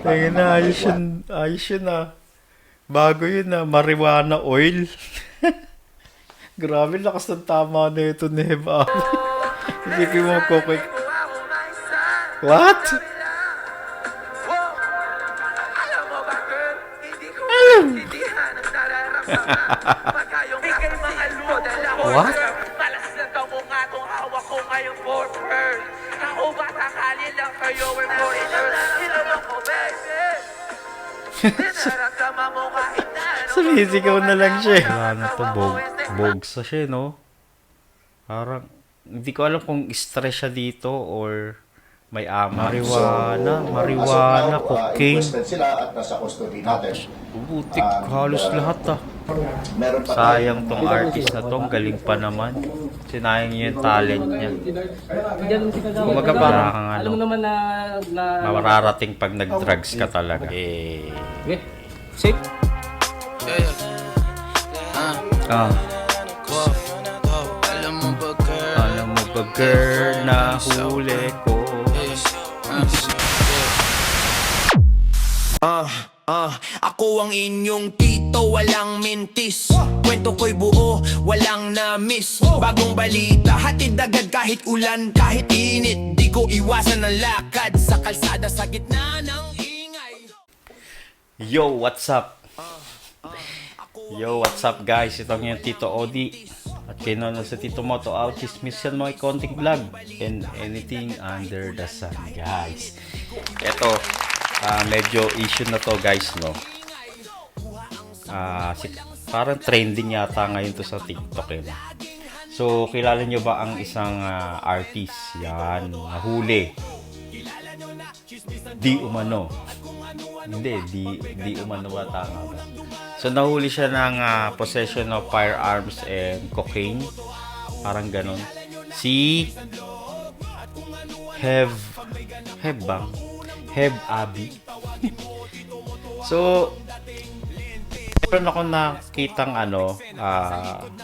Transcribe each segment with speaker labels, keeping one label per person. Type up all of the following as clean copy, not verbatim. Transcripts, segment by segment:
Speaker 1: Tingin na, ayos yun ah. Bago yun ah, marijuana oil. Grabe, lakas ng tama na ito ni Heba. Isipin mo, Kokoy. What? What?
Speaker 2: Malas na tamo nga tong hawak ko ngayong for first. Ako ba takali lang kayo and foreigners? Hinanong ko, baby. Dinaramdaman mo kahit na ano.
Speaker 1: Sumisigaw na lang siya. Wala na to, bogsa siya, no? Parang, hindi ko alam kung stress siya dito or may marijuana, cocaine.
Speaker 3: Sila at nasa custody natin.
Speaker 1: Butik, halos lahat ah.
Speaker 3: Meron pa
Speaker 1: Sayang tong artist na to, ang galing pa naman. Sinayang niya yung talent niya. Kumaga parang kang
Speaker 4: Alam mo naman na
Speaker 1: mararating pag nag-drugs ka talaga. Eh.
Speaker 4: Okay. Safe.
Speaker 1: Ah. Alam mo ba girl na huli ko?
Speaker 5: Ako ang inyong tito, walang mintis. Kwento ko'y buo, walang na-miss. Bagong balita, hatid agad kahit ulan, kahit init. Di ko iwasan ang lakad sa kalsada sa gitna ng ingay.
Speaker 1: Yo, what's up? Yo, what's up guys? Ito ang yung Tito Odi. At kinano sa Tito Moto Autist Mission mga konting vlog and anything under the sun guys. Ito, medyo issue na to guys, no? Parang trending yata ngayon to sa TikTok eh. So, kilala nyo ba ang isang artist? Yan, nahuli. Di umano. Hindi, di umano ba tama ba? So, nahuli siya ng possession of firearms and cocaine. Parang ganon. Si Hev Abi. So, meron ako nakitang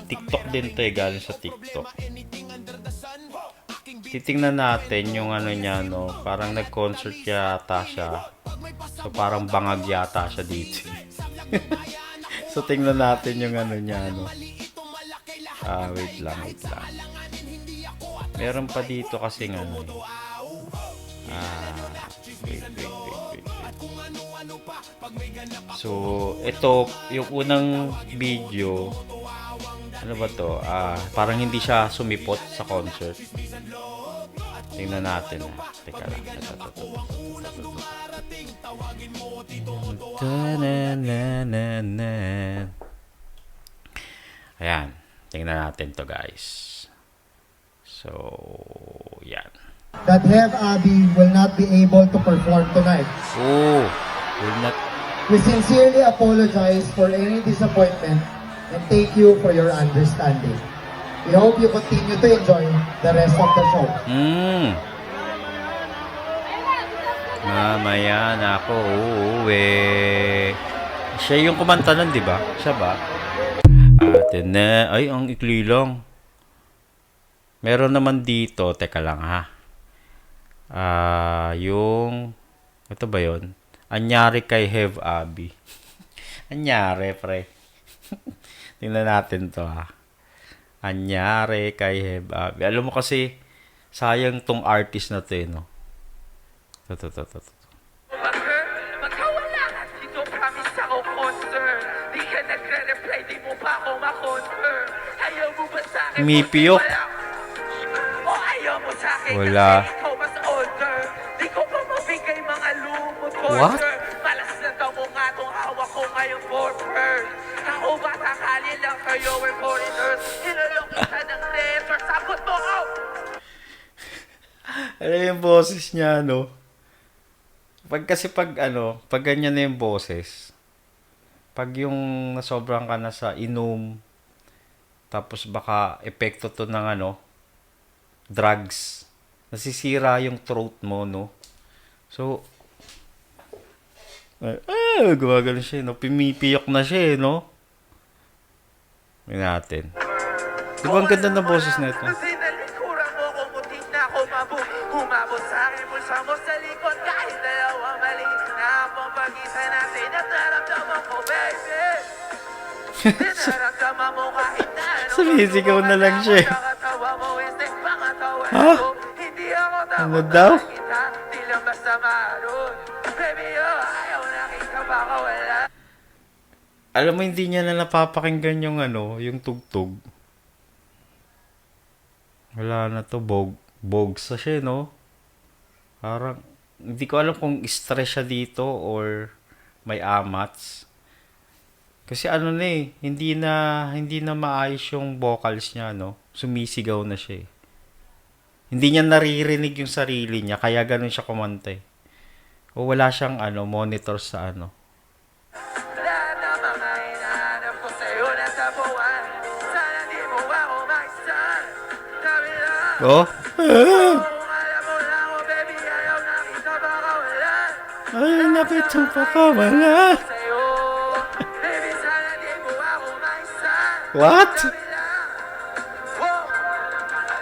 Speaker 1: TikTok din to eh, galing sa TikTok. Titingnan natin yung niya, no? Parang nag-concert yata siya. So, parang bangag yata siya dito. So, tingnan natin yung niya, no? Wait lang. Meron pa dito kasi wait. So, ito, yung unang video, ano ba to? Parang hindi siya sumipot sa concert. Tingnan natin. Teka lang. Ayan. Tingnan natin to guys. So, yan.
Speaker 6: That Hev Abi will not be able to perform tonight.
Speaker 1: Oh, will not.
Speaker 6: We sincerely apologize for any disappointment and thank you for your understanding. We hope you continue to enjoy the rest of the show.
Speaker 1: Mamaya na ako uuwi. Siya yung kumanta nun, di ba? Siya ba? Atin na. Ay, ang ikli lang. Meron naman dito. Teka lang ha. Yung... Ito ba yun? Anyari kay Hev Abi. Anyari, pre. Tingnan natin to ha. Anyari kay Hev Abi. Alam mo kasi, sayang tong artist na to eh, no? Ito.
Speaker 2: Magkawala ka dito, promise ako concern. Di ka nagre-reply, di mo pa ako ma-confirm. Ayaw mo ba sa akin?
Speaker 1: Umipiyok.
Speaker 2: O ayaw mo sa akin?
Speaker 1: Wala.
Speaker 2: Kasi ikaw mas older. Di ko pa mabigay mga lumot
Speaker 1: What?
Speaker 2: corner. Malas na tamo nga tong hawak ko ngayong for first. Ako ba takali lang kayo and foreigners? Hinanong kita ng letter, sagot mo ako!
Speaker 1: Ano yung boses niya, no? Pag ganyan na yung boses, pag yung nasobrang ka na sa inom, tapos baka epekto to ng drugs, nasisira yung throat mo, no? So, gumagano siya, no? Pimipiyok na siya, no? May natin. Di ba ang ganda ng boses na ito?
Speaker 2: Kasi nalikuran mo kung muntik na ako humabot sa akin mo sa likod kahit dalawa mali na Dinaramdaman mo kahit na ano.
Speaker 1: Sumisigaw na lang siya eh.
Speaker 2: Nakatawa mo, instinct pangatawan
Speaker 1: Ha?
Speaker 2: ko. Hindi ako takot
Speaker 1: Ano daw?
Speaker 2: na kita, di lang basta maroon. Baby, ayaw na kita baka wala.
Speaker 1: Alam mo, hindi niya na napapakinggan yung ano, yung tugtog. Wala na to, bogs na siya, no? Parang, hindi ko alam kung stress siya dito or may amats. Kasi ano na eh, hindi na maayos yung vocals niya, no? Sumisigaw na siya eh. Hindi niya naririnig yung sarili niya, kaya ganun siya kumanta eh. O wala siyang ano, monitor sa ano.
Speaker 2: Lahat ng mga hinahanap ko sa'yo nasa buwan. Sana di mo ako makisal. Sabi lang,
Speaker 1: Oh?
Speaker 2: kung alam mo lang ako, baby, ayaw na kita baka wala.
Speaker 1: Ay, napitong pa ka, wala.
Speaker 2: Sa'yo, baby, sana di mo ako makisal.
Speaker 1: What?
Speaker 2: Sabi lang, oh,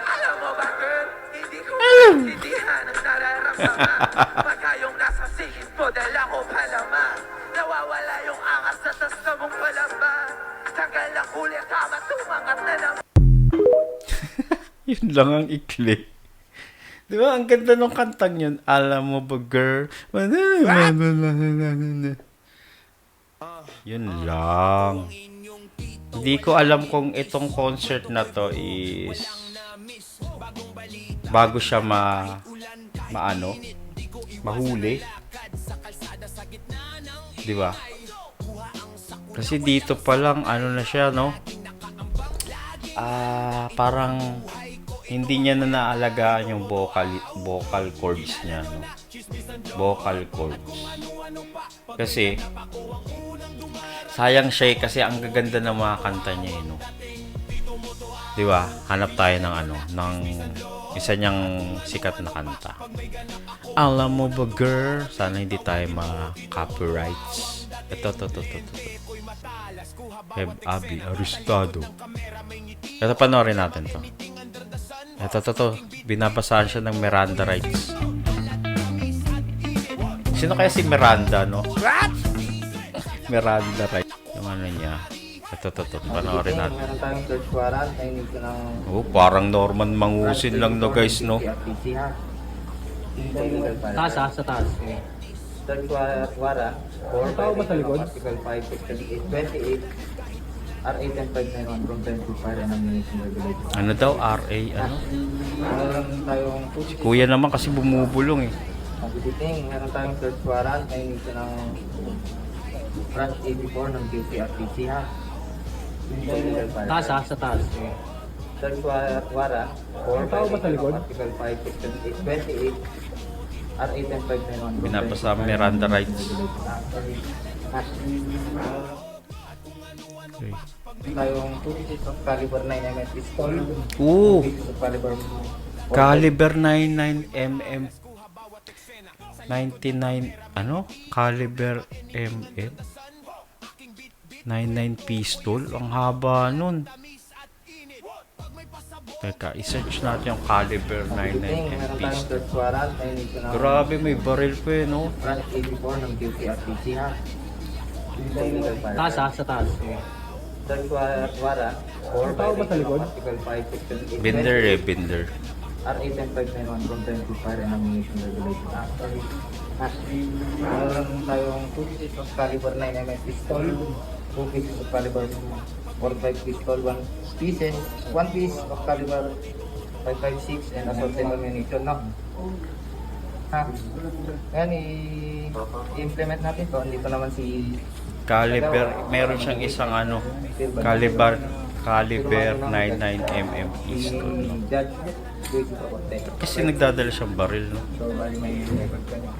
Speaker 2: alam mo ba, girl, hindi ko maintindihan ang nararamdaman. Pagka yung nasa singit mo, dahil ako palama. Nawawala yung angas sa tas na mong palamba. Tanggal ang huli, tama, tumangat na naman.
Speaker 1: Yun lang ang ikli. Di ba? Ang ganda ng kantang yun. Alam mo ba, girl? Yun lang. Hindi ko alam kung itong concert na to is bago siya mahuli. Di ba? Kasi dito pa lang ano na siya, no? Parang hindi niya na naalagaan yung vocal cords niya, no? Vocal cords. Kasi sayang siya kasi ang gaganda ng mga kanta niya, no? 'Di ba? Hanap tayo ng ng isa niyang sikat na kanta. Alam mo ba, girl? Sana hindi tayo ma-copyrights. Ito. Abi Aristado. Ito, panoorin natin to. Ito. Binabasahan siya ng Miranda rights. Sino kaya si Miranda, no? Miranda rights. Yung ano niya. Ito. Panoorin natin.
Speaker 7: Meron tayong search warrant na hindi ko ng
Speaker 1: Oh, parang Norman Mangusin lang, no, guys, no?
Speaker 7: RTC ha. Illegal pala.
Speaker 4: Taas ha, sa taas.
Speaker 7: Search warrant for
Speaker 4: tao ba sa likod?
Speaker 7: Article 5, Section 28, RA 10591 from 25 and ammunition regulation.
Speaker 1: Ano daw? RA, ano?
Speaker 7: Meron tayong
Speaker 1: Kuya naman kasi bumubulong eh.
Speaker 7: pagbibiting, meron tayong search warrant na hindi ko ng branch 84 ng QCRTC ha. Illegal pala.
Speaker 4: Taas ha, sa taas.
Speaker 7: Search warrant for
Speaker 4: tao ba sa likod?
Speaker 7: Article 5, Section 28, RA 10591.
Speaker 1: Binabasa Miranda rights. Okay.
Speaker 7: Tayong 2 pieces of caliber 9mm pistol.
Speaker 1: Ooh,
Speaker 7: 2 pieces of caliber
Speaker 1: caliber 99mm. 99, ano? Caliber MM. 99 pistol. Ang haba nun. Teka, isearch natin yung caliber 99mm
Speaker 7: Meron tayong
Speaker 1: pistol.
Speaker 7: search warrant na hindi ko na
Speaker 1: Grabe, may baril pa eh, no?
Speaker 7: branch 84 ng QCRTC ha. Illegal pala.
Speaker 4: Taas ha, sa taas.
Speaker 7: Search warrant for
Speaker 4: tao ba sa likod?
Speaker 7: Article 5, Section 8,
Speaker 1: Binder eh, binder.
Speaker 7: RA 10591 from 25 and ammunition regulation. Meron tayong 2 pieces of caliber 9mm pistol, 2 pieces of caliber 45 pistol, 1 piece of caliber 5.56 and assorted ammunition, no? Ha? Yan, i-implement natin to. Andito naman si
Speaker 1: Caliber, meron siyang isang ano, caliber 99mm pistol, no?
Speaker 7: Judge Luis Procorte.
Speaker 1: Kasi nagdadala siyang baril, no?
Speaker 7: So, bali may record ka niya.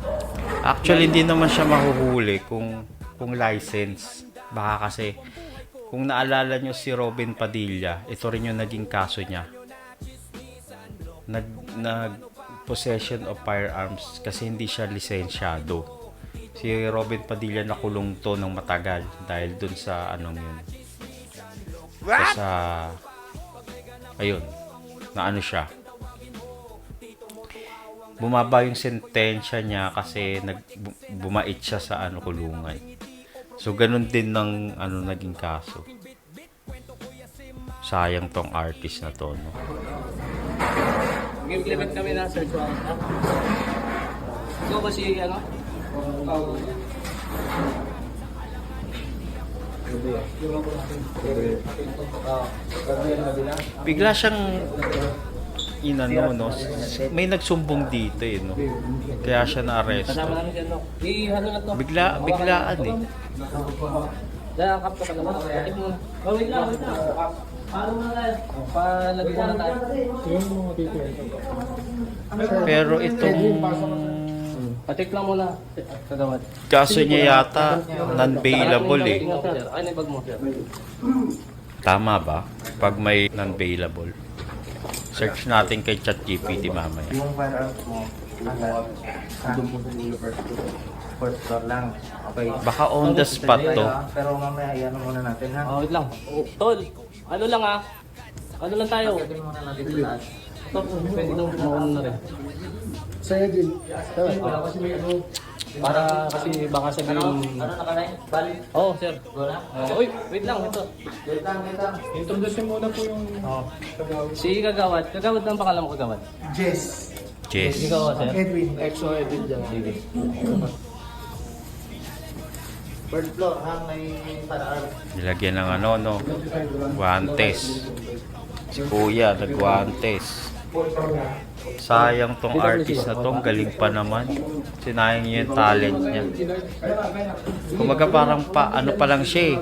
Speaker 1: Actually, hindi naman siya mahuhuli kung license. Baka kasi, kung naalala nyo si Robin Padilla, ito rin yung naging kaso niya. Nag possession of firearms kasi hindi siya lisensyado. Si Robin Padilla nakulong to ng matagal dahil dun sa anong yun. Sa ayun, na ano siya. Bumaba yung sentensya niya kasi bumait siya sa kulungan. So ganun din ng naging kaso. Sayang tong artist na to, no?
Speaker 4: Mag-implement kami ng search warrant, ha? Ikaw ba si, ano?
Speaker 1: Bigla siyang inano, no? May nagsumbong dito, eh, no? Kaya siya na-arrest.
Speaker 4: Kasama namin si, ano? Ano na to?
Speaker 1: Biglaan, eh.
Speaker 4: Dahil kap ka naman. Bakit mo? Oh, wait lang. Paano mo na tayo? Palagay na tayo.
Speaker 1: Pero itong
Speaker 4: Patik lang muna. Kagawad.
Speaker 1: kaso niya yata non-bailable, eh.
Speaker 4: Ay, naibag mo.
Speaker 1: Tama ba? Pag may non-bailable. Search natin kay ChatGPT mamaya.
Speaker 7: Yung firearms mo, doon po sa first floor lang. Okay.
Speaker 1: Baka on the spot to.
Speaker 7: Pero mamaya, iyan muna natin ha.
Speaker 4: Oh, wait lang. Oh, Tol, ano lang ah? Ano lang tayo?
Speaker 7: Pagdating muna natin sa taas.
Speaker 4: Stop, pwede nang mauna na rin.
Speaker 6: Sa'yo din.
Speaker 4: Para kasi baka sabihin...
Speaker 7: Ano nakalay? Bali?
Speaker 4: Oo, sir.
Speaker 7: Wala?
Speaker 4: Uy, wait lang, ito.
Speaker 7: Wait lang.
Speaker 6: Introduce muna po yung
Speaker 4: Si Kagawad. Kagawad ang pangalan mo, Kagawad.
Speaker 6: Jess.
Speaker 1: Yes.
Speaker 4: Ikaw, sir.
Speaker 6: Edwin. EXO Edwin dyan.
Speaker 7: First floor ha, may firearms.
Speaker 1: Nilagyan ng ano, no? Guantes. Si Kuya, nag-guantes. Sayang tong artist na tong, galing pa naman. Sinayang niya yung talent niya. Kumaga parang ano pa lang siya, eh.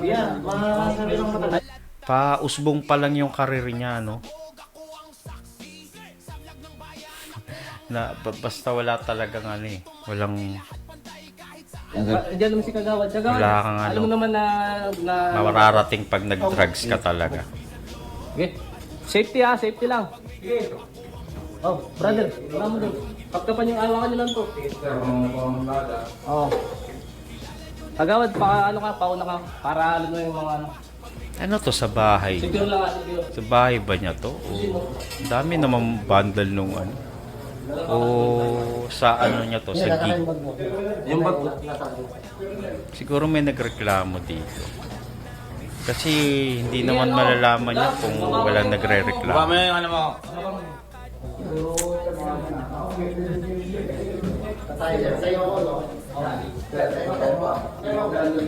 Speaker 1: Pausbong pa lang yung karir niya, no? Basta wala talagang ano, eh. Walang
Speaker 4: Diyan naman si Kagawad. Kagawad,
Speaker 1: Wala kang ano.
Speaker 4: alam mo naman na...
Speaker 1: mararating pag nag-drugs ka talaga.
Speaker 4: Okay. Safety ah, safety lang. Oh, brother, wala mo doon. Pagkapan yung alakan nyo lang to. Oh. Kagawad, ano ka, pauna ka. Para alam mo yung mga ano.
Speaker 1: Ano to sa bahay?
Speaker 4: Secure lang, secure.
Speaker 1: Sa bahay ba niya to? O ang dami namang bundle nung ano. O sa ano niya to? Sa gig.
Speaker 4: Yung bag.
Speaker 1: Siguro may nagreklamo dito. Kasi hindi naman malalaman niya kung walang nagre-reklamo.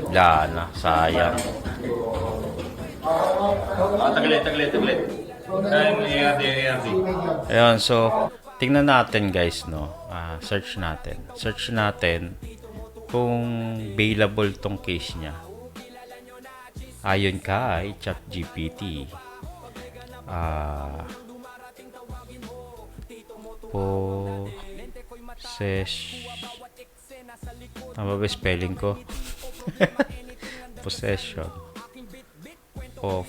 Speaker 1: Wala na, sayang.
Speaker 8: Taglit.
Speaker 1: Ayun, so tingnan natin guys, no. Search natin kung bailable tong case niya. Ayon kay ChatGPT. Tama ba spelling ko? Possession of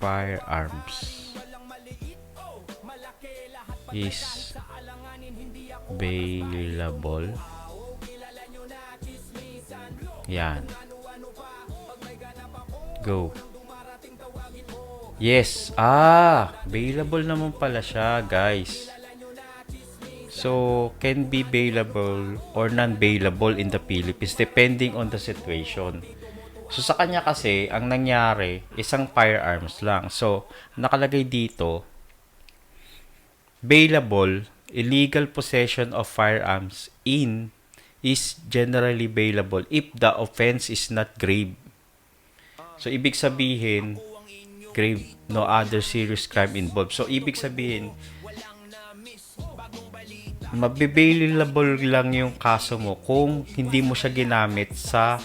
Speaker 1: firearms is bailable. Yan. Go. Yes. Bailable naman pala siya, guys. So, can be bailable or non-bailable in the Philippines depending on the situation. So, sa kanya kasi, ang nangyari, isang firearms lang. So, nakalagay dito, bailable, illegal possession of firearms is generally bailable if the offense is not grave. So, ibig sabihin, grave, no other serious crime involved. So, ibig sabihin, mabibailable lang yung kaso mo kung hindi mo siya ginamit sa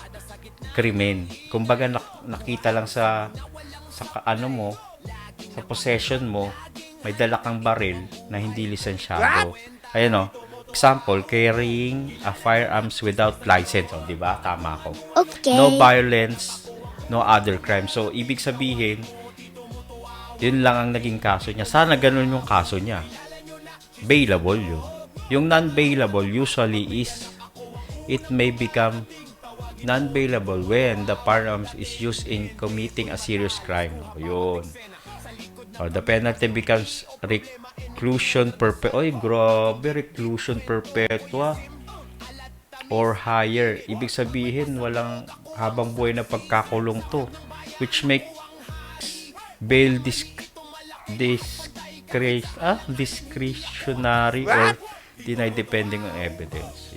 Speaker 1: krimen. Kumbaga nakita lang sa ano mo, sa possession mo, may dala kang baril na hindi lisensyado. Ayan o. Example, carrying a firearms without license. O, diba? Tama ako.
Speaker 9: Okay.
Speaker 1: No violence, no other crime. So, ibig sabihin, yun lang ang naging kaso niya. Sana ganun yung kaso niya. Bailable yun. Yung non-bailable usually is, it may become non-bailable when the firearms is used in committing a serious crime. O, yun. Or the penalty becomes reclusion perpetua. Oy, grabe, reclusion perpetua. or higher. Ibig sabihin, walang habang buhay na pagkakulong to, which make bail discretionary or denied depending on evidence.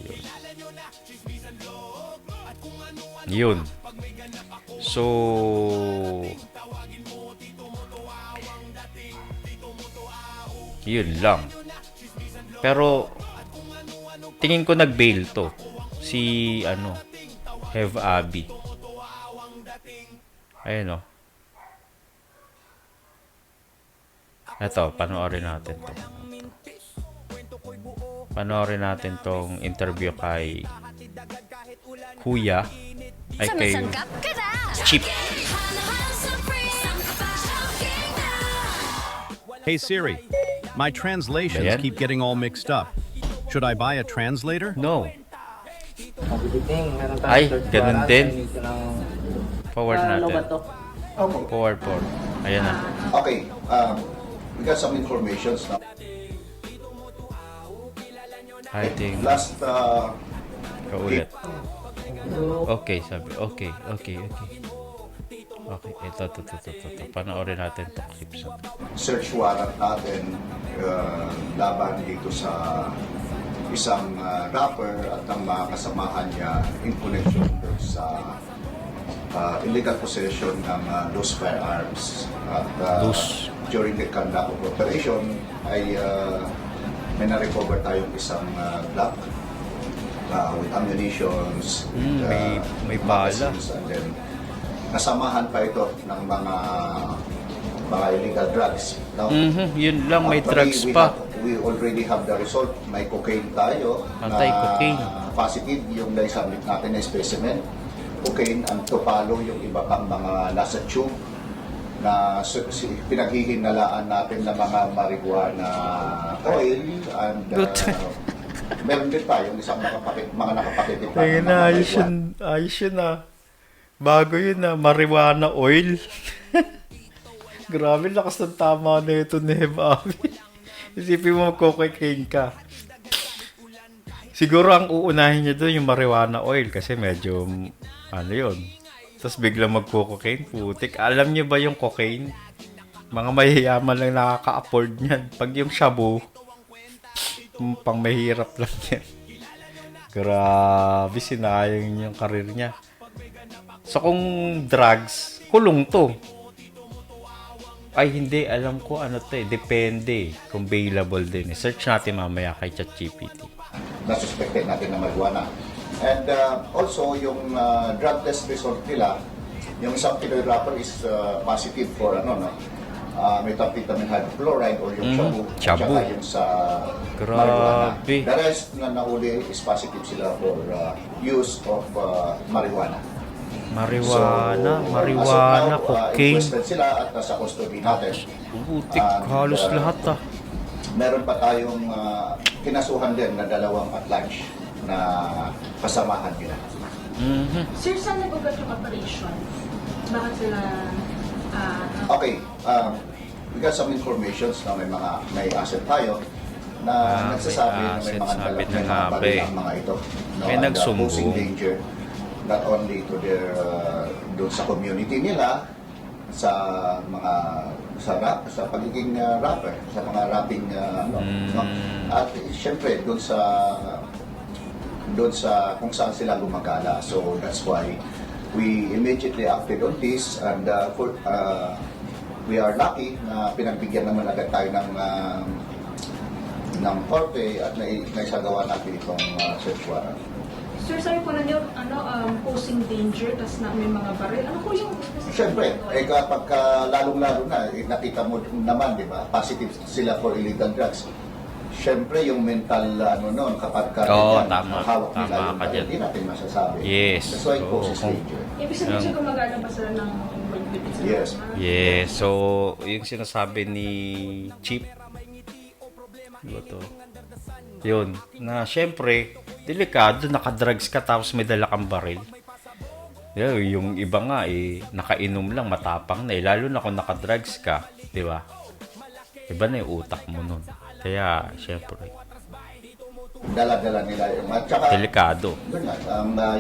Speaker 1: Yun. So, yun lang. Pero, tingin ko nag-bail to. Si, Hev Abi. Ayun, o. Eto, panoorin natin to. Panoorin natin tong interview kay Kuya. Ay, kay Chip.
Speaker 9: Hey Siri, my translations
Speaker 1: Ayan.
Speaker 9: keep getting all mixed up. Should I buy a translator?
Speaker 1: No.
Speaker 7: Good thing, meron tayong
Speaker 1: Ay,
Speaker 7: search
Speaker 1: ganun
Speaker 7: warrant.
Speaker 1: din.
Speaker 7: I need to ng
Speaker 1: Forward
Speaker 4: Ano ba
Speaker 1: natin.
Speaker 4: to?
Speaker 3: Okay.
Speaker 1: Forward. Ayan na.
Speaker 3: Okay. We got some informations now.
Speaker 1: I think,
Speaker 3: Last
Speaker 1: kaulit. Okay, sabi. Okay. Okay, ito. Panoorin natin to clips.
Speaker 3: search warrant natin laban dito sa isang rapper at ang mga kasamahan niya in connection sa illegal possession ng loose firearms. At
Speaker 1: Loose.
Speaker 3: during the conduct of operation ay may na-recover tayong isang Glock with ammunitions,
Speaker 1: May bala.
Speaker 3: magazines, and then nasamahan pa ito ng mga illegal drugs. Now,
Speaker 1: Yun lang, may
Speaker 3: actually,
Speaker 1: drugs pa.
Speaker 3: We already have the result. May cocaine tayo.
Speaker 1: Anti-cocaine.
Speaker 3: Positive yung naisubmit natin na specimen. Cocaine ang tupalo yung iba pang mga nasa tube na pinaghihinalaan natin ng mga marijuana oil and meron din pa yung isang mga nakapakitin pa ng mga marijuana.
Speaker 1: Ayos yun Bago yun marijuana oil. Grabe, lakas ng tama na ito ni Hev Abi. Isipin mo magko-cocaine ka. Siguro ang uunahin niya doon yung marijuana oil kasi medyo, yun. Tapos biglang magko-cocaine, putik. Alam niyo ba yung cocaine? Mga mayayaman lang nakaka-afford niyan. Pag yung shabu, pang mahirap lang yan. Grabe, sinayang yung karir niya. So kung drugs, kulong to. Ay hindi, alam ko ano to depende kung available din. Search natin mamaya kay ChatGPT.
Speaker 3: Na-suspected natin na marijuana. And also, yung drug test result nila, yung isang Pinoy rapper is positive for methamphetamine hydrochloride or yung shabu.
Speaker 1: Shabu.
Speaker 3: Tsaka yung sa marijuana.
Speaker 1: Grabe.
Speaker 3: The rest na nahuli is positive sila for use of marijuana.
Speaker 1: Marijuana, cocaine.
Speaker 3: Requested sila at nasa custody natin.
Speaker 1: Putik,
Speaker 3: And,
Speaker 1: halos lahat
Speaker 3: Meron pa tayong kinasuhan din na dalawang at-large na kasamahan nila.
Speaker 10: Sir, saan nag-ugat yung operation? Bakit sila...
Speaker 3: Okay, we got some informations na may asset tayo na nagsasabi na may mga
Speaker 1: sabi na
Speaker 3: may
Speaker 1: nga
Speaker 3: mga
Speaker 1: ba
Speaker 3: baril ang mga ito.
Speaker 1: May
Speaker 3: and,
Speaker 1: nagsumbong.
Speaker 3: posing danger not only to their doon sa community nila, sa mga sa pagiging rapper, sa mga rapping at syempre doon sa kung saan sila gumagala. So that's why we immediately acted on this and we are lucky na pinagbigyan naman agad tayo ng korte at naisagawa natin itong search warrant.
Speaker 10: Sir, sabi po ninyo, posing danger, tas na may mga baril. Ano po yung...
Speaker 3: Siyempre, kapag lalong-lalo na, nakita mo naman, di ba, positive sila for illegal drugs. Siyempre, yung mental, kapag
Speaker 1: tama.
Speaker 3: hawak nila,
Speaker 1: Tama ka dyan.
Speaker 3: hindi natin masasabi.
Speaker 1: Yes.
Speaker 3: That's why it poses
Speaker 1: Oo.
Speaker 3: danger.
Speaker 10: Ibig sabihin siya gumagana pa sila ng...
Speaker 3: Yes.
Speaker 1: Yes, so yung sinasabi ni Chip, diba to? Yun, na syempre, delikado, nakadrugs ka tapos may dala kang baril. Yung iba nga nakainom lang, matapang na lalo na kung nakadrugs ka, di ba? Iba na yung utak mo nun. Kaya, syempre,
Speaker 3: dala-dala nila yung at saka
Speaker 1: Delikado.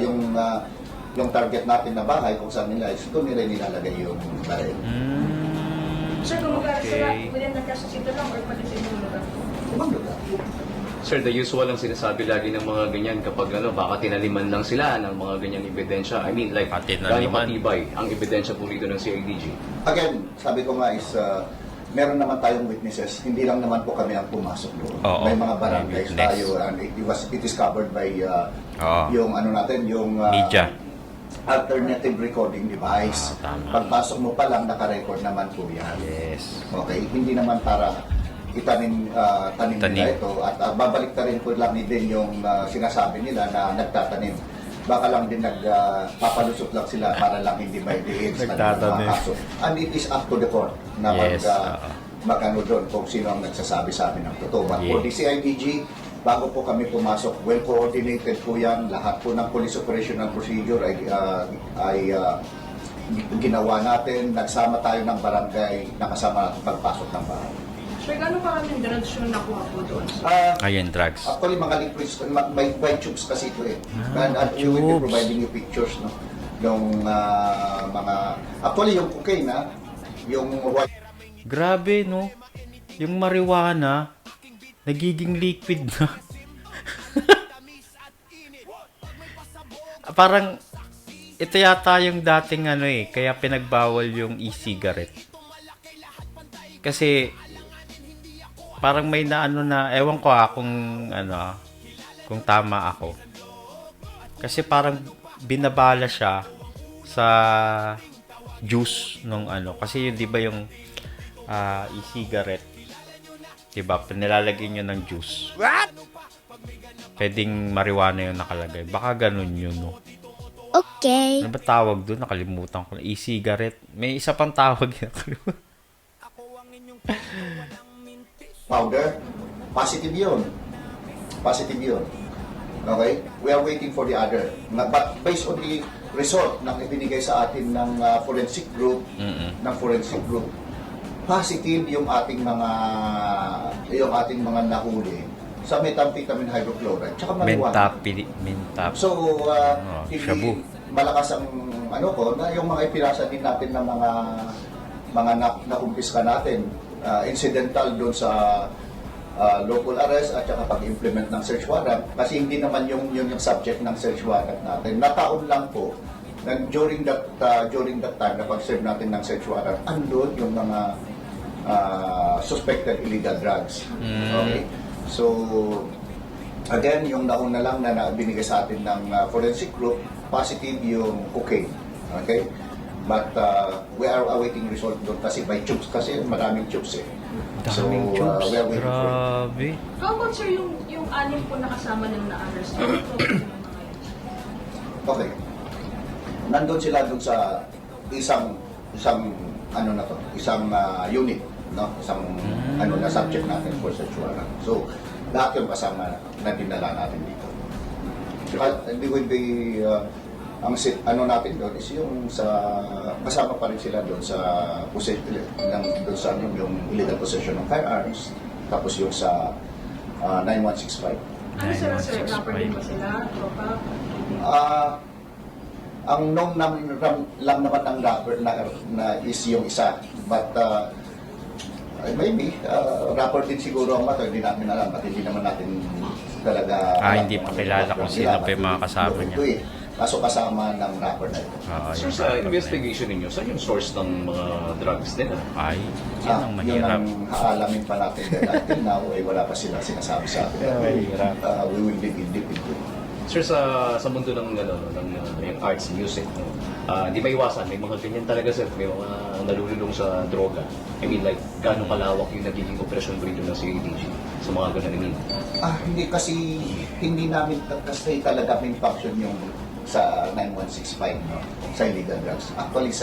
Speaker 3: yun nga, yung target natin na bahay kung saan nila is doon nila nilalagay yung baril.
Speaker 10: Sir, kung sila
Speaker 1: Okay.
Speaker 10: within the Quezon City lang or pati sa ibang lugar?
Speaker 3: Ibang lugar.
Speaker 8: Sir, the usual ang sinasabi lagi ng mga ganyan kapag baka tinaliman lang sila ng mga ganyan ebidensya. I mean, like, gaano
Speaker 1: Tinaliman.
Speaker 8: katibay ang ebidensya po rito ng CIDG?
Speaker 3: Again, sabi ko nga is meron naman tayong witnesses, hindi lang naman po kami ang pumasok doon.
Speaker 1: Oo,
Speaker 3: May mga
Speaker 1: may
Speaker 3: barangays
Speaker 1: witness.
Speaker 3: tayo and it is covered by
Speaker 1: Oo.
Speaker 3: yung ano natin, yung
Speaker 1: Media.
Speaker 3: alternative recording device.
Speaker 1: Tama.
Speaker 3: Pagpasok mo pa lang, naka-record naman po yan.
Speaker 1: Yes.
Speaker 3: Okay, hindi naman para tanim
Speaker 1: Tanim.
Speaker 3: nila ito at babalik ta rin po lang din yung sinasabi nila na nagtatanim. Baka lang din nagpapalusot lang sila para lang hindi may diin sa
Speaker 1: Nagtatanim.
Speaker 3: mga kaso. And it is up to the court na
Speaker 1: Yes,
Speaker 3: mag-ano doon kung sino ang nagsasabi sa amin ng totoo. But for
Speaker 1: Yeah.
Speaker 3: the CIDG, bago po kami pumasok, well coordinated po yan. Lahat po ng police operational procedure ay ginawa natin. Nagsama tayo ng barangay, nakasama natin pagpasok ng bahay.
Speaker 10: Sir, gano'ng karaming drugs yung nakuha po doon?
Speaker 1: Ayun, drugs.
Speaker 3: Actually, mga liquids, by tubes kasi ito eh. And we will be
Speaker 1: tubes.
Speaker 3: providing you pictures, no? Yung mga, actually yung cocaine, yung white
Speaker 1: Grabe, no? Yung marijuana, nagiging liquid na. Parang, ito yata yung dating kaya pinagbawal yung e-cigarette. Kasi, parang may ewan ko kung tama ako. Kasi parang binabala siya sa juice nung kasi yun 'di ba yung e-cigarette, 'di ba? Nilalagay nyo ng juice. What? Pwedeng marijuana yung nakalagay. Baka ganun yun, no?
Speaker 11: Okay.
Speaker 1: Ano ba tawag doon? Nakalimutan ko na. E-cigarette. May isa pang tawag yun.
Speaker 3: powder, positive yun. Positive yun. Okay? We are waiting for the other. But based on the result ng ibinigay sa atin ng forensic group, positive yung ating mga nahuli sa methamphetamine hydrochloride tsaka marijuana.
Speaker 1: Mintap.
Speaker 3: So,
Speaker 1: shabu.
Speaker 3: malakas ang na yung mga ipinasa din natin ng mga nakumpiska natin, incidental doon sa local arrest at saka pag-implement ng search warrant kasi hindi naman yun yung subject ng search warrant natin. Nataon lang po na during that time na pag-serve natin ng search warrant, andun yung mga suspected illegal drugs. Okay? So, again, yung nauna lang na binigay sa atin ng forensic group, positive yung cocaine. Okay? But we are awaiting result doon kasi by tubes kasi maraming tubes eh.
Speaker 1: Daming tubes.
Speaker 3: We are waiting for it.
Speaker 1: Grabe.
Speaker 10: How about sir yung anim po nakasama ng na-arrest? Ano po yung mga yun?
Speaker 3: Okay. Nandun sila doon sa isang unit, no? Isang na subject natin for search warrant. So, lahat yung kasama na dinala natin dito. At we will be natin doon is yung kasama pa rin sila doon sa yung illegal possession ng firearms, tapos yung sa 9165.
Speaker 10: Ano sir, rapper din ba sila? Tropa?
Speaker 3: Ang known lang naman ang rapper na is yung isa, but maybe rapper din siguro ang mato, hindi namin alam at hindi naman natin talaga
Speaker 1: Hindi pa kilala kung sino pa yung mga kasama niya.
Speaker 3: Kaso kasama ng rapper na ito.
Speaker 8: Sir, sa investigation ninyo, saan yung source ng mga drugs nila?
Speaker 1: Yan ang
Speaker 3: Yun
Speaker 1: mahirap.
Speaker 3: ang haalamin pa natin dahil until now ay wala pa sila sinasabi sa atin. We will dig in deep into it.
Speaker 8: Sir, sa mundo ng yung arts, music, di ba iwasan, may mga ganyan talaga sir, may mga nalululong sa droga. I mean, like, gaano kalawak yung nagiging operasyon rito ng CIDG sa mga ganun
Speaker 3: Hindi kasi, hindi namin kasi talaga main function yung sa 9165, no? Sa illegal drugs. Actually,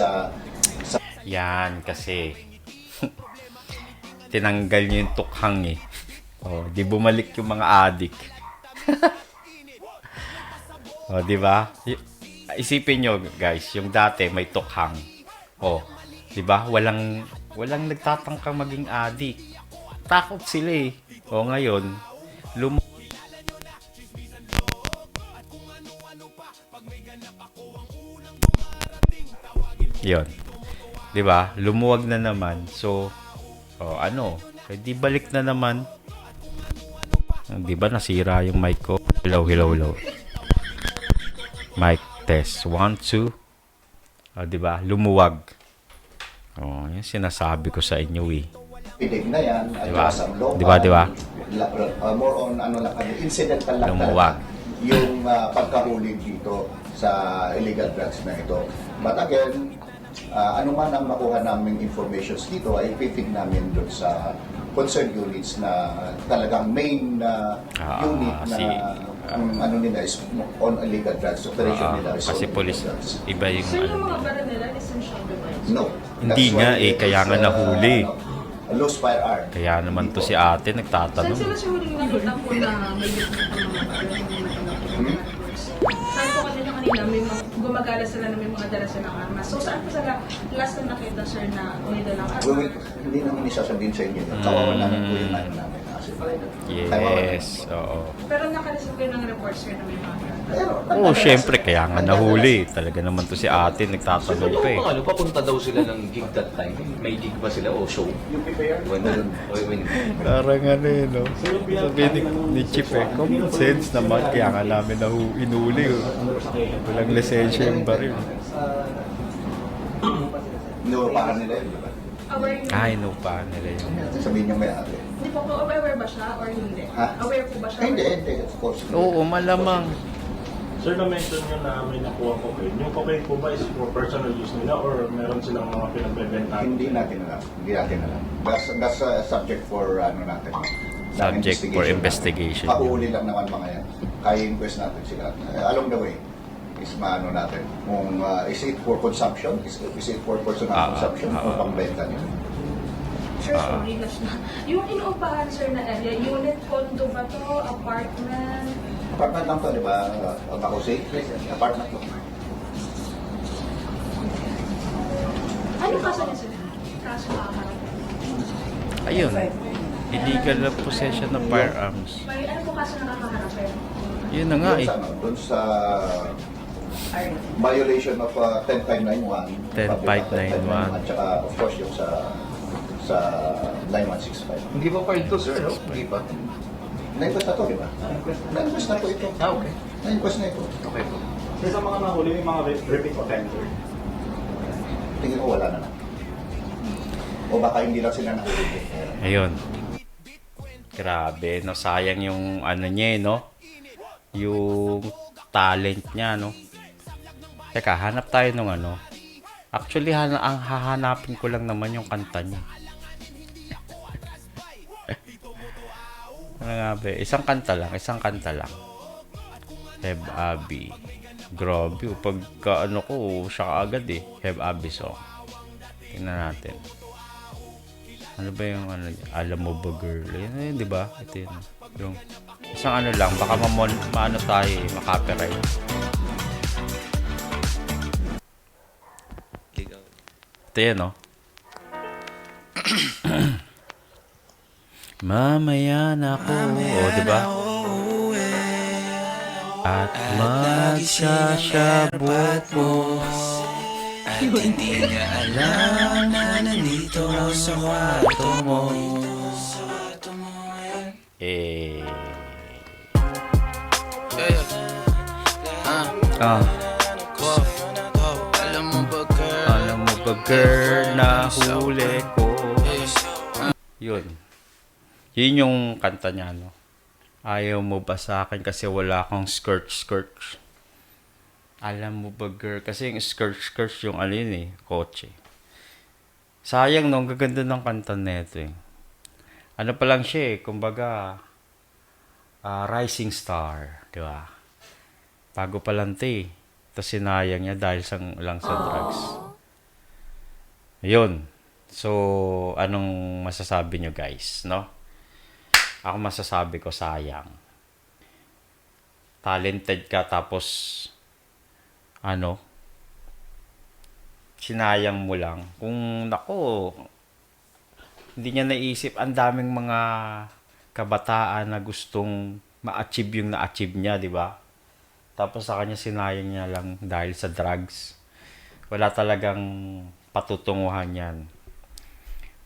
Speaker 1: Yan, kasi tinanggal niyo yung tukhang eh. Di bumalik yung mga adik. Di ba? Isipin nyo guys, yung dati may tukhang. Di ba? Walang nagtatangkang maging adik. Takot sila eh. Ngayon, Yun. 'Di ba? Lumuwag na naman. So, di balik na naman. 'Di ba nasira yung mic ko? Hello, hello, hello. Mic test 1 2. 'Di ba? Lumuwag. Yung sinasabi ko sa inyo eh.
Speaker 3: Pinig na yan, ay
Speaker 1: Diba?
Speaker 3: nasa local,
Speaker 1: Diba?
Speaker 3: more on incidental lang
Speaker 1: Lumuwag.
Speaker 3: talaga yung pagkahuli dito sa illegal drugs na ito. But again, ano man ang makuha naming informations dito ay ipipig namin doon sa concerned units na talagang main unit na ang ano nila is on illegal drugs. Operation nila is
Speaker 1: Kasi
Speaker 3: on
Speaker 1: police,
Speaker 3: illegal drugs.
Speaker 1: iba yung
Speaker 10: Sir, yung mga baril nila, essential device.
Speaker 3: No.
Speaker 1: Hindi
Speaker 3: That's
Speaker 1: nga
Speaker 3: why
Speaker 1: eh,
Speaker 3: it
Speaker 1: kaya
Speaker 3: is,
Speaker 1: nga nahuli.
Speaker 3: Loose firearm.
Speaker 1: Kaya naman to si ate
Speaker 10: Saan
Speaker 1: nagtatanong.
Speaker 10: sila siya huling nakita po na may bitbit ng mga baril? Saan po kanina may gumagala sila na may mga dala silang armas. So saan po sila last na nakita, sir, na may dalang armas?
Speaker 3: Hindi naman isasabihin sa inyo. Kawawa namin po yung ano namin.
Speaker 1: Yes, oo.
Speaker 10: Pero nakareceive kayo ng report, sir, na may mga
Speaker 1: Oo, syempre, kaya nga nahuli. Talaga naman to si ate nagtatanong pa eh.
Speaker 8: Ano, papunta daw sila ng gig that time. May gig ba sila o show? When
Speaker 1: Parang ano eh, no? Sabi ni Chip eh, common sense naman, kaya nga namin inuli. Walang lisensya yung baril.
Speaker 3: Inuupahan nila yun, di ba?
Speaker 10: aware niyo?
Speaker 1: Ay, no pa nila yun.
Speaker 3: Sabihin niyo may ate.
Speaker 10: Hindi po, aware ba siya or hindi?
Speaker 3: Ha?
Speaker 10: Aware po ba siya?
Speaker 3: Hindi, of course.
Speaker 1: Oo, malamang.
Speaker 11: Sir, na-mention nyo na may nakuha cocaine. Yung cocaine po ba is for personal use nila or meron silang mga pinagbebenta?
Speaker 3: Hindi natin alam. Hindi natin alam. That's a subject for ano natin.
Speaker 1: Subject for investigation.
Speaker 3: Pahuhuli lang naman mga yan. Kaya inquest natin sila. Along the way, is maano natin. Kung is it for consumption? Is it for personal consumption? O pangbenta nila?
Speaker 10: Sure, sorry na siya. Yung inuupahan, sir, na area, unit, condo ba to, apartment?
Speaker 3: Apartment lang to, di ba? Ako say, apartment lang.
Speaker 10: Ano kaso niya, sir? Kaso makaharap.
Speaker 1: Ayun. Illegal na possession of firearms.
Speaker 10: May ano po kaso nakakaharap, eh?
Speaker 1: Yun na nga eh.
Speaker 3: Doon sa violation of 10591.
Speaker 1: 10591.
Speaker 3: At saka, of course, yung sa 9165.
Speaker 8: Hindi ba part to, sir? No? Hindi pa.
Speaker 3: Na-inquest na to, di ba? Na-inquest na po ito.
Speaker 8: Okay.
Speaker 3: Na-inquest na ito.
Speaker 8: Okay po.
Speaker 11: Sir, sa mga nahuli, may mga repeat offender.
Speaker 3: Tingin ko wala na. O baka hindi lang sila nahuli.
Speaker 1: Ayun. Grabe, no? Sayang yung ano niya, eh, no? Yung talent niya, no? Teka, hanap tayo ng ano. Actually, ang hahanapin ko lang naman yung kanta niya. Ano nga ba? Isang kanta lang. Have Abby. Grabe, pagka ano ko, siya agad eh. Have Abby song. Tingnan natin. Ano ba yung ano, alam mo ba girl? Yan, di ba? Ito yun. Yung isang ano lang, baka maano tayo eh, makapiright. Ito yan, no? Mamaya na ako. O, di ba? At magsasabot mo. At hindi niya alam na nandito ako sa kwarto mo. Alam mo ba girl na huli ko. Yun yung kanta niya, no? Ayaw mo ba sa akin kasi wala akong skirt. Alam mo ba girl, kasi yung skirt yung ano yun eh, kotse. Sayang, no? Ang gaganda ng kanta nito eh. Ano pa lang siya eh, kumbaga rising star, di ba? Bago pa lang ito eh. Tapos sinayang niya dahil lang sa drugs. Ayun. So, anong masasabi nyo guys, no? Ako masasabi ko sayang. Talented ka tapos sinayang mo lang. Kung nako, hindi niya naisip, ang daming mga kabataan na gustong ma-achieve yung na-achieve niya, di ba? Tapos sa kanya sinayang niya lang dahil sa drugs. wala talagang patutunguhan yan.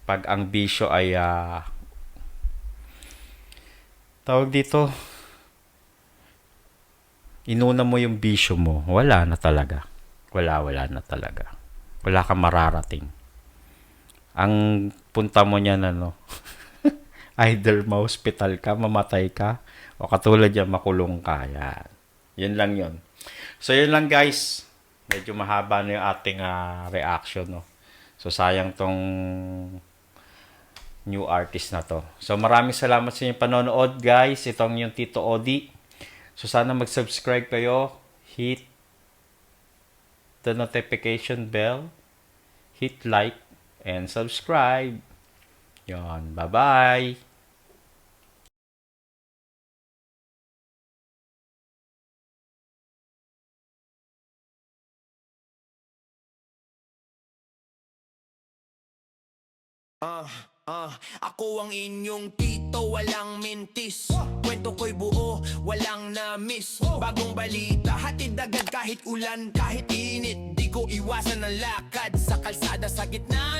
Speaker 1: Pag ang bisyo ay tawag dito, inuna mo yung bisyo mo, wala na talaga. Wala na talaga. Wala kang mararating. Ang punta mo niyan, either ma-hospital ka, mamatay ka, o katulad yan, makulong ka. Yan. Yun lang yun. So, yun lang guys. Medyo mahaba na yung ating reaction, no? So, sayang tong new artist na to. So, maraming salamat sa inyong panonood, guys. Itong yung Tito Odi. So, sana mag-subscribe kayo. Hit the notification bell. Hit like and subscribe. Yon. Bye-bye.
Speaker 5: Ako ang inyong tito, walang mintis. Kwento ko'y buo, walang na-miss. Bagong balita, hatid agad kahit ulan, kahit init. Di ko iwasan ang lakad sa kalsada sa gitna